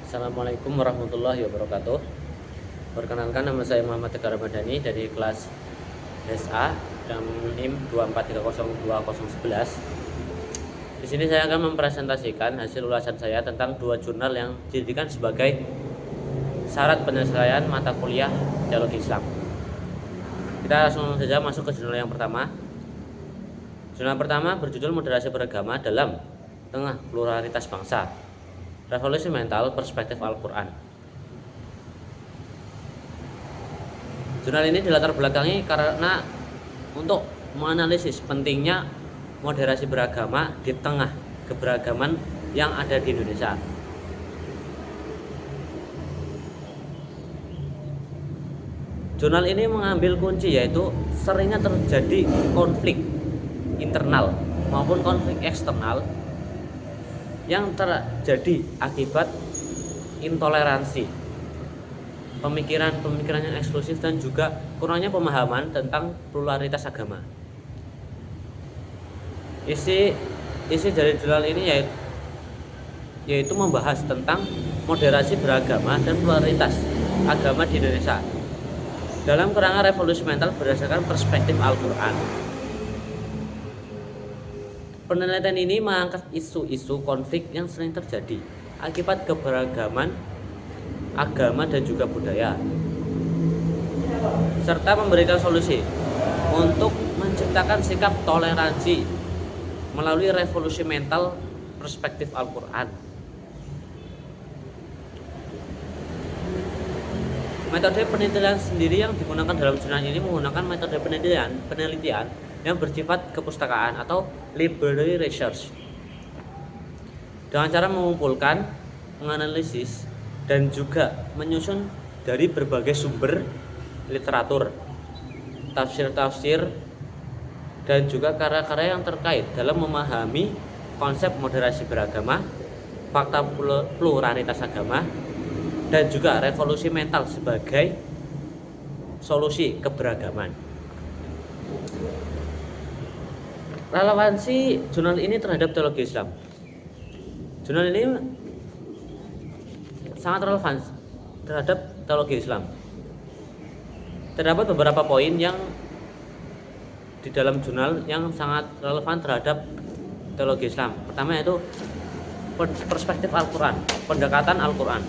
Assalamualaikum warahmatullahi wabarakatuh. Perkenalkan, nama saya Muhammad Tegar Ramadhani dari kelas SA dan NIM 2430211. Di sini saya akan mempresentasikan hasil ulasan saya tentang dua jurnal yang dijadikan sebagai syarat penyelesaian mata kuliah teologi Islam. Kita langsung saja masuk ke jurnal yang pertama. Jurnal pertama berjudul Moderasi Beragama dalam Tengah Pluralitas Bangsa, Revolusi Mental Perspektif Al-Quran. Jurnal ini dilatar belakangi karena untuk menganalisis pentingnya moderasi beragama di tengah keberagaman yang ada di Indonesia. Jurnal ini mengambil kunci yaitu seringnya terjadi konflik internal maupun konflik eksternal yang terjadi akibat intoleransi, pemikiran yang eksklusif, dan juga kurangnya pemahaman tentang pluralitas agama. Isi dari jurnal ini yaitu membahas tentang moderasi beragama dan pluralitas agama di Indonesia dalam kerangka revolusi mental berdasarkan perspektif Al-Quran. Penelitian ini mengangkat isu-isu konflik yang sering terjadi akibat keberagaman agama dan juga budaya, serta memberikan solusi untuk menciptakan sikap toleransi melalui revolusi mental perspektif Al-Quran. Metode penelitian sendiri yang digunakan dalam jurnal ini menggunakan metode penelitian yang bersifat kepustakaan atau library research, dengan cara mengumpulkan, menganalisis, dan juga menyusun dari berbagai sumber literatur, tafsir-tafsir, dan juga karya-karya yang terkait dalam memahami konsep moderasi beragama, fakta pluralitas agama, dan juga revolusi mental sebagai solusi keberagaman. Relevansi jurnal ini terhadap teologi Islam. Jurnal ini sangat relevan terhadap teologi Islam. Terdapat beberapa poin yang di dalam jurnal yang sangat relevan terhadap teologi Islam. Pertama yaitu perspektif Al-Quran, pendekatan Al-Quran.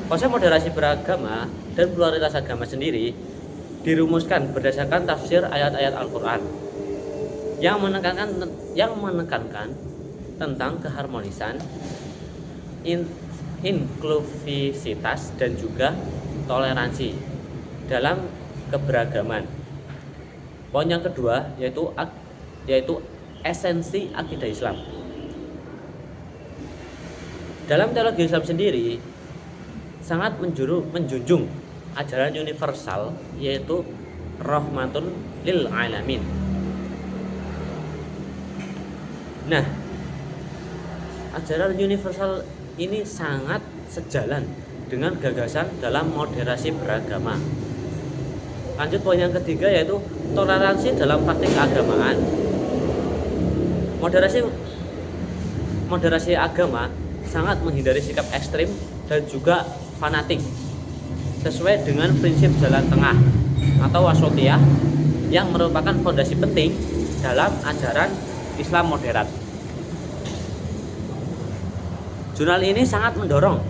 Konsep moderasi beragama dan pluralitas agama sendiri dirumuskan berdasarkan tafsir ayat-ayat Al-Quran yang menekankan tentang keharmonisan, inklusivitas, dan juga toleransi dalam keberagaman. Poin yang kedua yaitu esensi akidah Islam. Dalam teologi Islam sendiri sangat menjunjung ajaran universal yaitu rahmatun lil alamin. Nah, ajaran universal ini sangat sejalan dengan gagasan dalam moderasi beragama. Lanjut poin yang ketiga yaitu toleransi dalam praktik keagamaan. Moderasi agama sangat menghindari sikap ekstrim dan juga fanatik, sesuai dengan prinsip jalan tengah atau wasatiyah yang merupakan fondasi penting dalam ajaran Islam modern. Jurnal ini sangat mendorong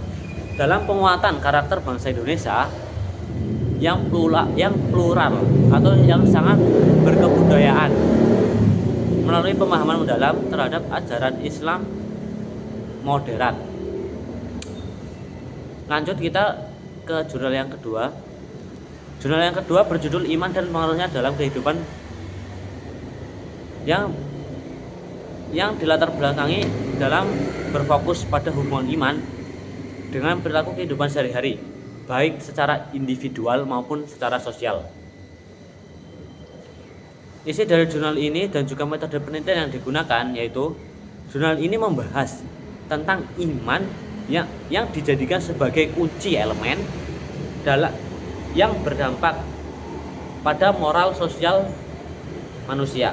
dalam penguatan karakter bangsa Indonesia yang plural atau yang sangat berkebudayaan melalui pemahaman mendalam terhadap ajaran Islam modern. Lanjut kita ke jurnal yang kedua. Jurnal yang kedua berjudul Iman dan Pengaruhnya dalam Kehidupan, yang dilatar belakangi dalam berfokus pada hubungan iman dengan perilaku kehidupan sehari-hari, baik secara individual maupun secara sosial. Isi dari jurnal ini dan juga metode penelitian yang digunakan yaitu jurnal ini membahas tentang iman yang dijadikan sebagai kunci elemen yang berdampak pada moral sosial manusia.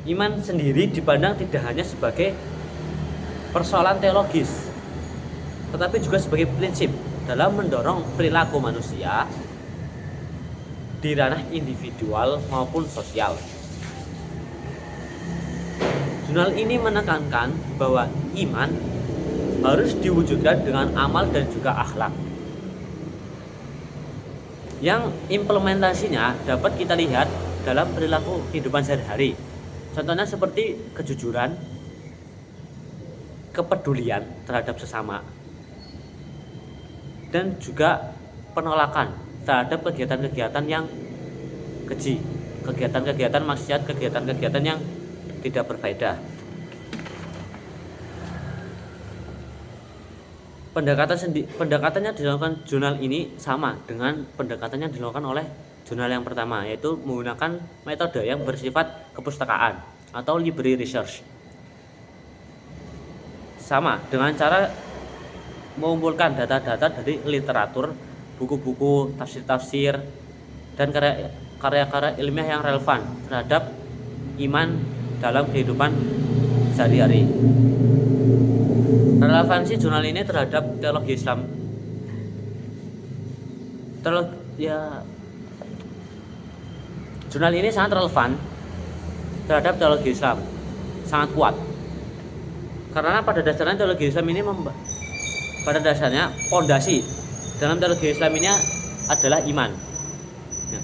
Iman sendiri dipandang tidak hanya sebagai persoalan teologis, tetapi juga sebagai prinsip dalam mendorong perilaku manusia di ranah individual maupun sosial. Jurnal ini menekankan bahwa iman harus diwujudkan dengan amal dan juga akhlak, yang implementasinya dapat kita lihat dalam perilaku kehidupan sehari-hari. Contohnya seperti kejujuran, kepedulian terhadap sesama, dan juga penolakan terhadap kegiatan-kegiatan yang keji, kegiatan-kegiatan maksiat, kegiatan-kegiatan yang tidak berfaedah. Pendekatannya dilakukan jurnal ini sama dengan pendekatannya dilakukan oleh jurnal yang pertama, yaitu menggunakan metode yang bersifat kepustakaan atau library research. Sama dengan cara mengumpulkan data-data dari literatur, buku-buku, tafsir-tafsir, dan karya-karya ilmiah yang relevan terhadap iman dalam kehidupan sehari-hari. Relevansi jurnal ini terhadap teologi Islam, jurnal ini sangat relevan terhadap teologi Islam, sangat kuat. Karena pada dasarnya teologi Islam ini pada dasarnya fondasi dalam teologi Islam ini adalah iman. Nah,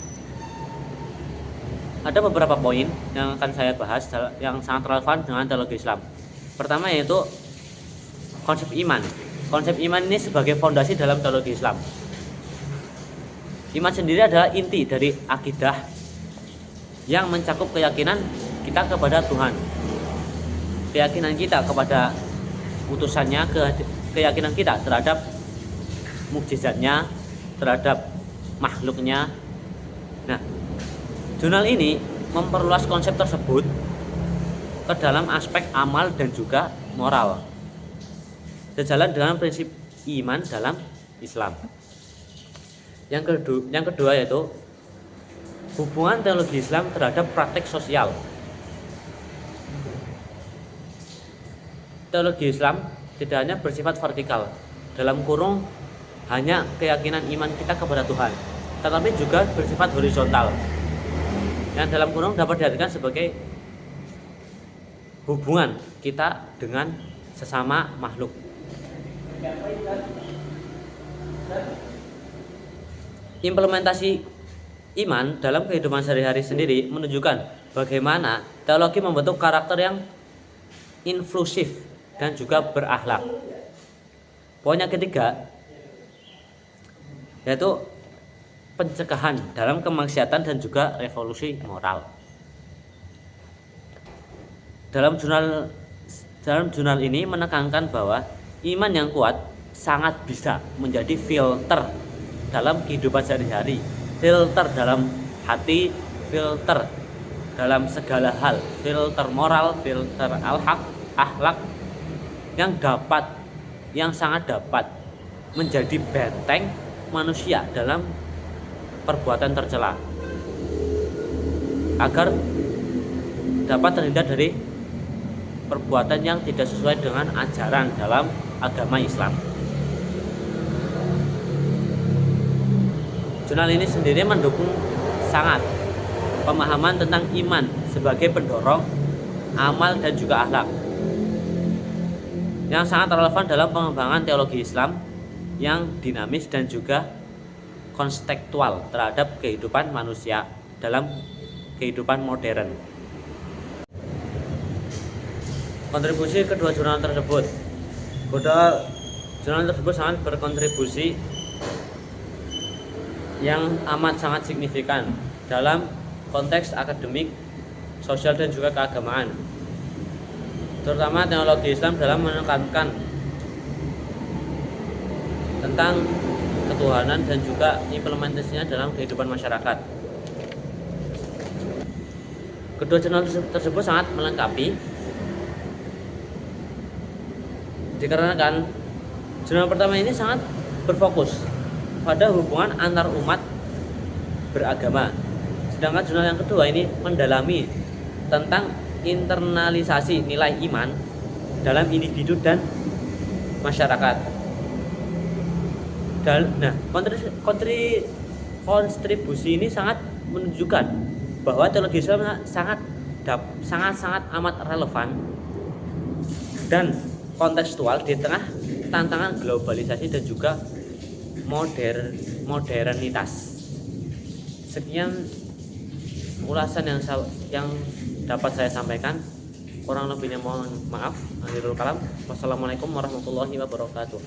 ada beberapa poin yang akan saya bahas yang sangat relevan dengan teologi Islam. Pertama yaitu konsep iman. Konsep iman ini sebagai fondasi dalam teologi Islam. Iman sendiri adalah inti dari akidah yang mencakup keyakinan kita kepada Tuhan, keyakinan kita kepada utusannya, keyakinan kita terhadap mukjizatnya, terhadap makhluknya. Nah, jurnal ini memperluas konsep tersebut ke dalam aspek amal dan juga moral, sejalan dengan prinsip iman dalam Islam. Yang kedua yaitu hubungan teologi Islam terhadap praktek sosial. Teologi Islam tidak hanya bersifat vertikal, dalam kurung hanya keyakinan iman kita kepada Tuhan, tetapi juga bersifat horizontal, yang dalam kurung dapat diartikan sebagai hubungan kita dengan sesama makhluk. Implementasi iman dalam kehidupan sehari-hari sendiri menunjukkan bagaimana teologi membentuk karakter yang inklusif dan juga berakhlak. Poin yang ketiga yaitu pencegahan dalam kemaksiatan dan juga revolusi moral. Dalam jurnal ini menekankan bahwa iman yang kuat sangat bisa menjadi filter dalam kehidupan sehari-hari, filter dalam hati, filter dalam segala hal, filter moral, filter akhlak yang sangat dapat menjadi benteng manusia dalam perbuatan tercela, agar dapat terhindar dari perbuatan yang tidak sesuai dengan ajaran dalam agama Islam. Jurnal ini sendiri mendukung sangat pemahaman tentang iman sebagai pendorong amal dan juga akhlak, yang sangat relevan dalam pengembangan teologi Islam yang dinamis dan juga kontekstual terhadap kehidupan manusia dalam kehidupan modern. Kontribusi kedua jurnal tersebut sangat berkontribusi yang amat sangat signifikan dalam konteks akademik, sosial dan juga keagamaan, terutama teologi Islam dalam menekankan tentang ketuhanan dan juga implementasinya dalam kehidupan masyarakat. Kedua jurnal tersebut sangat melengkapi, dikarenakan jurnal pertama ini sangat berfokus pada hubungan antar umat beragama, sedangkan jurnal yang kedua ini mendalami tentang internalisasi nilai iman dalam individu dan masyarakat. Nah, kontribusi ini sangat menunjukkan bahwa teologi Islam sangat amat relevan dan kontekstual di tengah tantangan globalisasi dan juga modernitas. Sekian ulasan yang dapat saya sampaikan. Kurang lebihnya mohon maaf. Akhirul kalam. Wassalamualaikum warahmatullahi wabarakatuh.